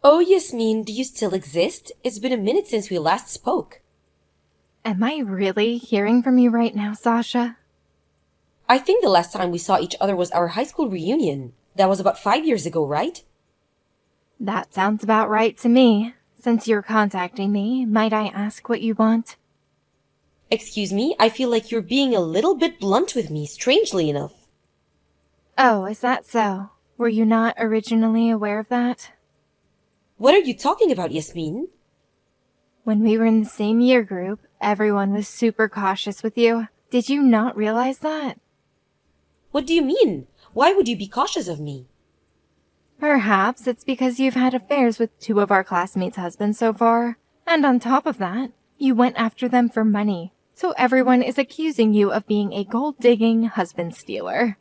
Oh, Yasmin, do you still exist? It's been a minute since we last spoke. Am I really hearing from you right now, Sasha? I think the last time we saw each other was our high school reunion. That was about 5 years ago, right? That sounds about right to me. Since you're contacting me, might I ask what you want? Excuse me, I feel like you're being a little bit blunt with me, strangely enough. Oh, is that so? Were you not originally aware of that? What are you talking about, Yasmin? When we were in the same year group, everyone was super cautious with you. Did you not realize that? What do you mean? Why would you be cautious of me? Perhaps it's because you've had affairs with two of our classmates' husbands so far. And on top of that, you went after them for money. So everyone is accusing you of being a gold-digging husband stealer.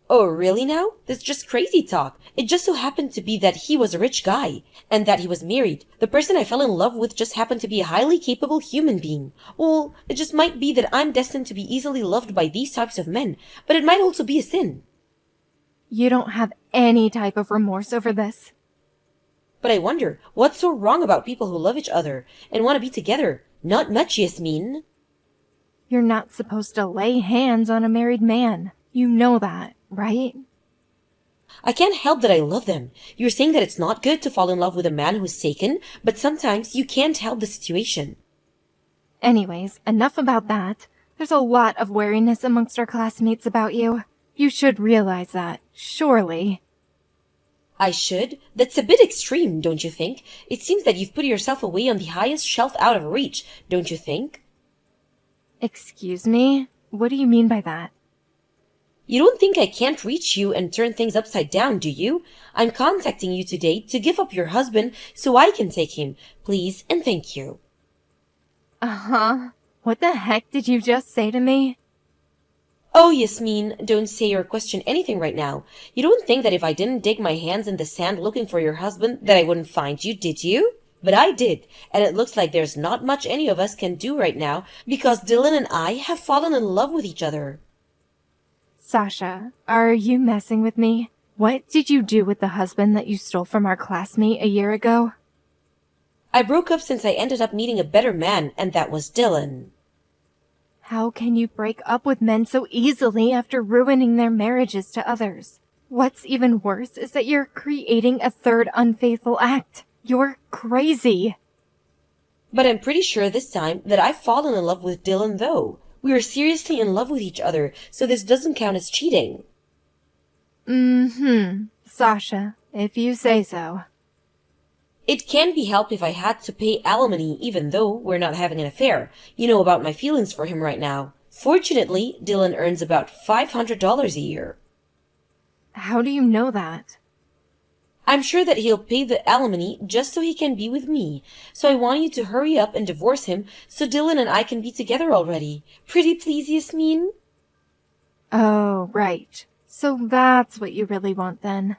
Oh, really now? That's just crazy talk. It just so happened to be that he was a rich guy, and that he was married. The person I fell in love with just happened to be a highly capable human being. Well, it just might be that I'm destined to be easily loved by these types of men, but it might also be a sin. You don't have any type of remorse over this. But I wonder, what's so wrong about people who love each other and want to be together? Not much, Yasmin. You're not supposed to lay hands on a married man. You know that, right? I can't help that I love them. You're saying that it's not good to fall in love with a man who's taken, but sometimes you can't help the situation. Anyways, enough about that. There's a lot of wariness amongst our classmates about you. You should realize that, surely. I should? That's a bit extreme, don't you think? It seems that you've put yourself away on the highest shelf out of reach, don't you think? Excuse me? What do you mean by that? You don't think I can't reach you and turn things upside down, do you? I'm contacting you today to give up your husband so I can take him. Please and thank you. Uh-huh. What the heck did you just say to me? Oh, Yasmin, don't say or question anything right now. You don't think that if I didn't dig my hands in the sand looking for your husband that I wouldn't find you, did you? But I did, and it looks like there's not much any of us can do right now because Dylan and I have fallen in love with each other. Sasha, are you messing with me? What did you do with the husband that you stole from our classmate a year ago? I broke up since I ended up meeting a better man, and that was Dylan. How can you break up with men so easily after ruining their marriages to others? What's even worse is that you're creating a third unfaithful act. You're crazy. But I'm pretty sure this time that I've fallen in love with Dylan though. We are seriously in love with each other, so this doesn't count as cheating. Sasha, if you say so. It can't be helped if I had to pay alimony even though we're not having an affair. You know about my feelings for him right now. Fortunately, Dylan earns about $500 a year. How do you know that? I'm sure that he'll pay the alimony just so he can be with me. So I want you to hurry up and divorce him so Dylan and I can be together already. Pretty please, Yasmin? Oh, right. So that's what you really want then.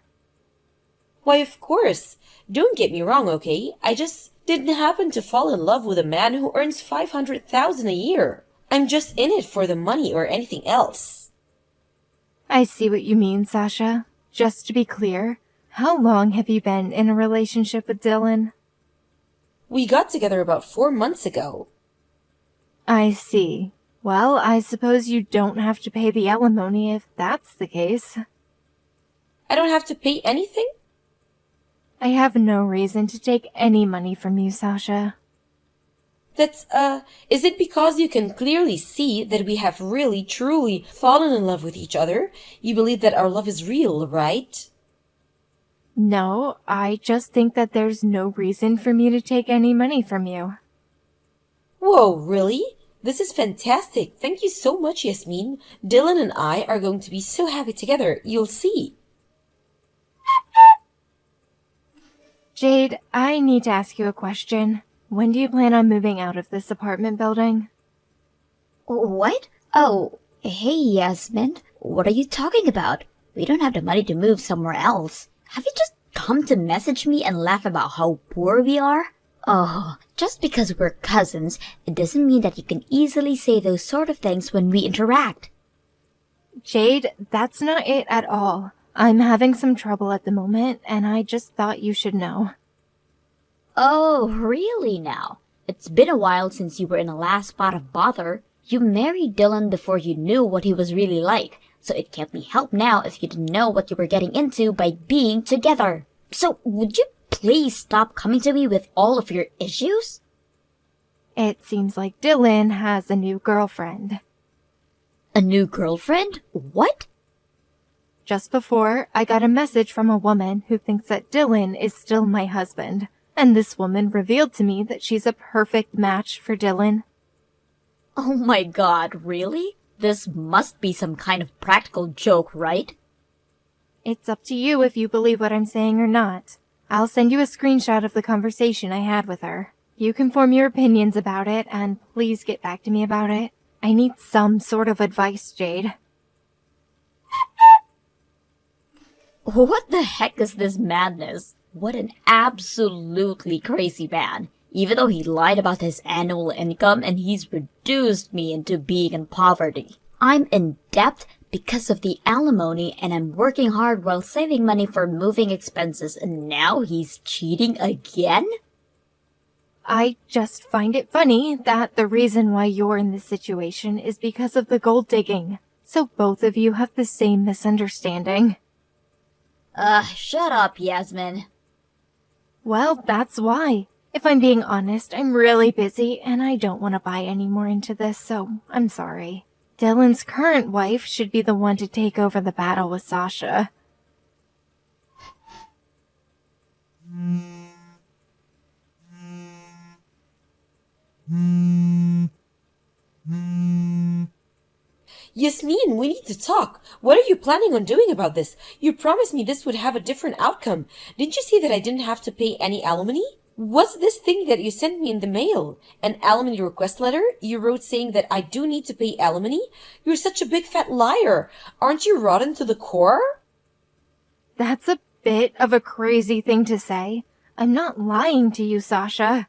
Why, of course. Don't get me wrong, okay? I just didn't happen to fall in love with a man who earns $500,000 a year. I'm just in it for the money or anything else. I see what you mean, Sasha. Just to be clear, how long have you been in a relationship with Dylan? We got together about 4 months ago. I see. Well, I suppose you don't have to pay the alimony if that's the case. I don't have to pay anything? I have no reason to take any money from you, Sasha. Is it because you can clearly see that we have really, truly fallen in love with each other? You believe that our love is real, right? No, I just think that there's no reason for me to take any money from you. Whoa, really? This is fantastic. Thank you so much, Yasmin. Dylan and I are going to be so happy together. You'll see. Jade, I need to ask you a question. When do you plan on moving out of this apartment building? What? Oh, hey, Yasmin. What are you talking about? We don't have the money to move somewhere else. Have you just come to message me and laugh about how poor we are? Oh, just because we're cousins, it doesn't mean that you can easily say those sort of things when we interact. Jade, that's not it at all. I'm having some trouble at the moment, and I just thought you should know. Oh, really now? It's been a while since you were in the last spot of bother. You married Dylan before you knew what he was really like, so it can't be helped now if you didn't know what you were getting into by being together. So would you please stop coming to me with all of your issues? It seems like Dylan has a new girlfriend. A new girlfriend? What? Just before, I got a message from a woman who thinks that Dylan is still my husband, and this woman revealed to me that she's a perfect match for Dylan. Oh my god, really? This must be some kind of practical joke, right? It's up to you if you believe what I'm saying or not. I'll send you a screenshot of the conversation I had with her. You can form your opinions about it, and please get back to me about it. I need some sort of advice, Jade. What the heck is this madness? What an absolutely crazy man. Even though he lied about his annual income and he's reduced me into being in poverty. I'm in debt because of the alimony and I'm working hard while saving money for moving expenses and now he's cheating again? I just find it funny that the reason why you're in this situation is because of the gold digging. So both of you have the same misunderstanding. Shut up, Yasmin. Well, that's why. If I'm being honest, I'm really busy and I don't want to buy any more into this, so I'm sorry. Dylan's current wife should be the one to take over the battle with Sasha. Yasmin, we need to talk. What are you planning on doing about this? You promised me this would have a different outcome. Didn't you say that I didn't have to pay any alimony? What's this thing that you sent me in the mail? An alimony request letter? You wrote saying that I do need to pay alimony? You're such a big fat liar. Aren't you rotten to the core? That's a bit of a crazy thing to say. I'm not lying to you, Sasha.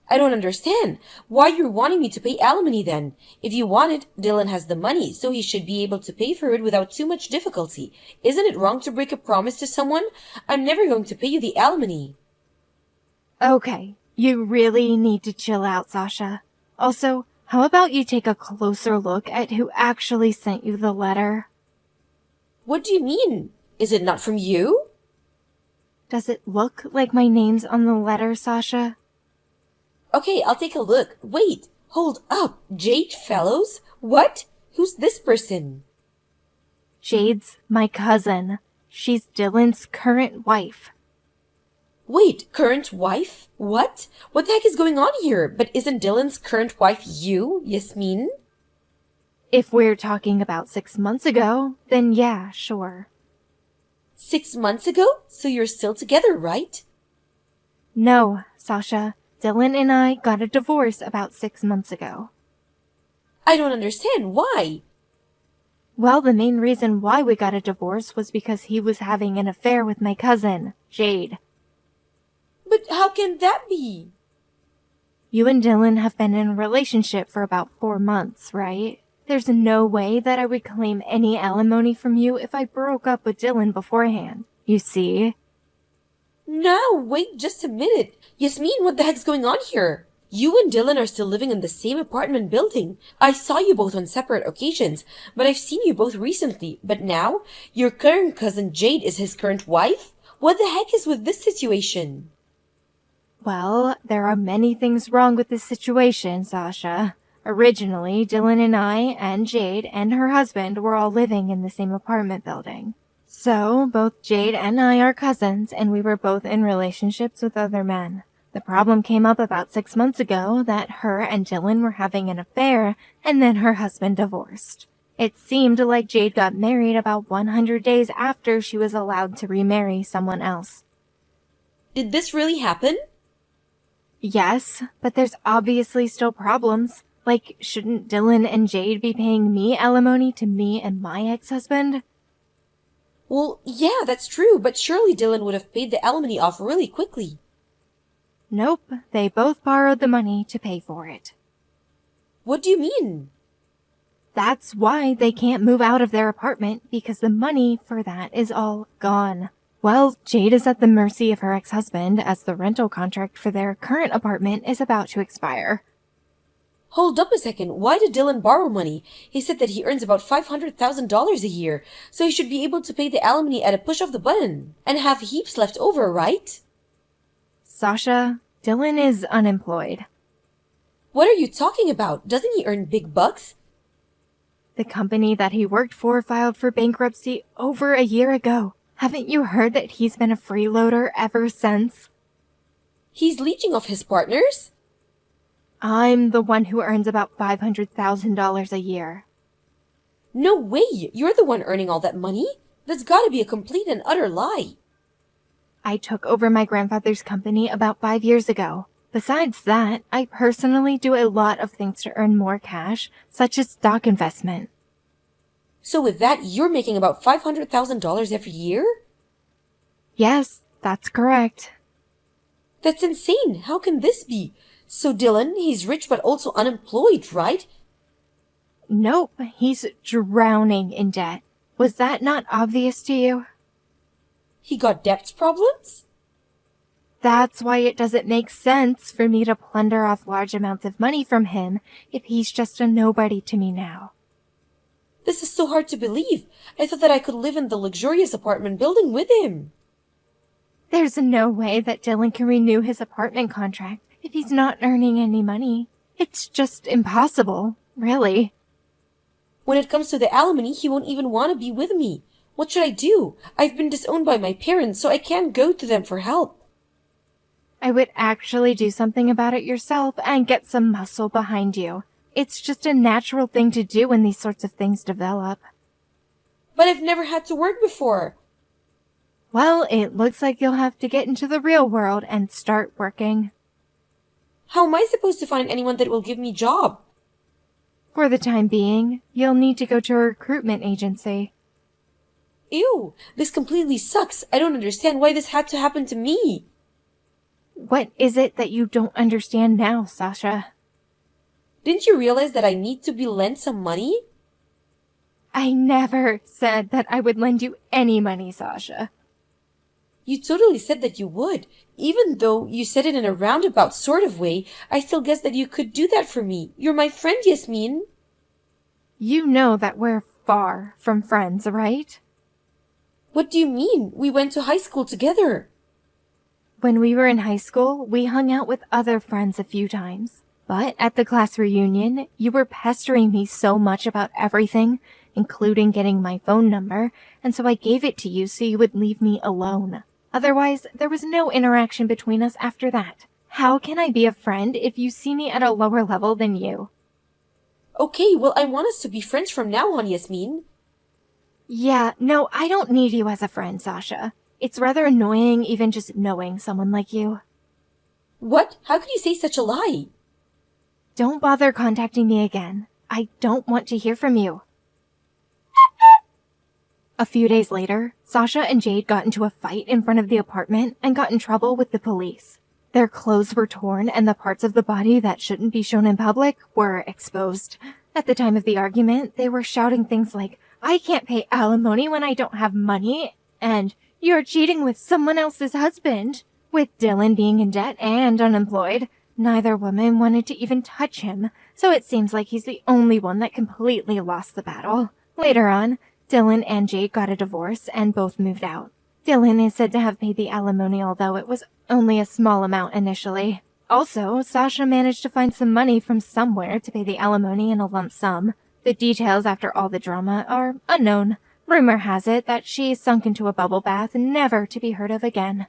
I don't understand. Why you're wanting me to pay alimony then? If you want it, Dylan has the money, so he should be able to pay for it without too much difficulty. Isn't it wrong to break a promise to someone? I'm never going to pay you the alimony. Okay, you really need to chill out, Sasha. Also, how about you take a closer look at who actually sent you the letter? What do you mean? Is it not from you? Does it look like my name's on the letter, Sasha? Okay, I'll take a look. Wait, hold up. Jade Fellows? What? Who's this person? Jade's my cousin. She's Dylan's current wife. Wait, current wife? What? What the heck is going on here? But isn't Dylan's current wife you, Yasmin? If we're talking about 6 months ago, then yeah, sure. 6 months ago? So you're still together, right? No, Sasha. Dylan and I got a divorce about 6 months ago. I don't understand. Why? Well, the main reason why we got a divorce was because he was having an affair with my cousin, Jade. But how can that be? You and Dylan have been in a relationship for about 4 months, right? There's no way that I would claim any alimony from you if I broke up with Dylan beforehand. You see? No, wait just a minute. Yasmin, what the heck's going on here? You and Dylan are still living in the same apartment building. I saw you both on separate occasions, but I've seen you both recently. But now, your current cousin Jade is his current wife? What the heck is with this situation? Well, there are many things wrong with this situation, Sasha. Originally, Dylan and I and Jade and her husband were all living in the same apartment building. So, both Jade and I are cousins, and we were both in relationships with other men. The problem came up about 6 months ago that her and Dylan were having an affair, and then her husband divorced. It seemed like Jade got married about 100 days after she was allowed to remarry someone else. Did this really happen? Yes, but there's obviously still problems. Like, shouldn't Dylan and Jade be paying me alimony to me and my ex-husband? Well, yeah, that's true, but surely Dylan would have paid the alimony off really quickly. Nope, they both borrowed the money to pay for it. What do you mean? That's why they can't move out of their apartment, because the money for that is all gone. Well, Jade is at the mercy of her ex-husband as the rental contract for their current apartment is about to expire. Hold up a second. Why did Dylan borrow money? He said that he earns about $500,000 a year, so he should be able to pay the alimony at a push of the button and have heaps left over, right? Sasha, Dylan is unemployed. What are you talking about? Doesn't he earn big bucks? The company that he worked for filed for bankruptcy over a year ago. Haven't you heard that he's been a freeloader ever since? He's leeching off his partners? I'm the one who earns about $500,000 a year. No way! You're the one earning all that money? That's gotta be a complete and utter lie. I took over my grandfather's company about 5 years ago. Besides that, I personally do a lot of things to earn more cash, such as stock investment. So with that, you're making about $500,000 every year? Yes, that's correct. That's insane! How can this be? So Dylan, he's rich but also unemployed, right? Nope, he's drowning in debt. Was that not obvious to you? He got debt problems? That's why it doesn't make sense for me to plunder off large amounts of money from him if he's just a nobody to me now. This is so hard to believe. I thought that I could live in the luxurious apartment building with him. There's no way that Dylan can renew his apartment contract if he's not earning any money. It's just impossible, really. When it comes to the alimony, he won't even want to be with me. What should I do? I've been disowned by my parents, so I can't go to them for help. I would actually do something about it yourself and get some muscle behind you. It's just a natural thing to do when these sorts of things develop. But I've never had to work before. Well, it looks like you'll have to get into the real world and start working. How am I supposed to find anyone that will give me a job? For the time being, you'll need to go to a recruitment agency. Ew, this completely sucks. I don't understand why this had to happen to me. What is it that you don't understand now, Sasha? Didn't you realize that I need to be lent some money? I never said that I would lend you any money, Sasha. You totally said that you would. Even though you said it in a roundabout sort of way, I still guess that you could do that for me. You're my friend, Yasmin. You know that we're far from friends, right? What do you mean? We went to high school together. When we were in high school, we hung out with other friends a few times. But at the class reunion, you were pestering me so much about everything, including getting my phone number, and so I gave it to you so you would leave me alone. Otherwise, there was no interaction between us after that. How can I be a friend if you see me at a lower level than you? Okay, well, I want us to be friends from now on, Yasmin. Yeah, no, I don't need you as a friend, Sasha. It's rather annoying even just knowing someone like you. What? How could you say such a lie? Don't bother contacting me again. I don't want to hear from you. A few days later, Sasha and Jade got into a fight in front of the apartment and got in trouble with the police. Their clothes were torn and the parts of the body that shouldn't be shown in public were exposed. At the time of the argument, they were shouting things like, "I can't pay alimony when I don't have money," and "You're cheating with someone else's husband." With Dylan being in debt and unemployed, neither woman wanted to even touch him, so it seems like he's the only one that completely lost the battle. Later on, Dylan and Jade got a divorce and both moved out. Dylan is said to have paid the alimony, although it was only a small amount initially. Also, Sasha managed to find some money from somewhere to pay the alimony in a lump sum. The details after all the drama are unknown. Rumor has it that she sunk into a bubble bath, never to be heard of again.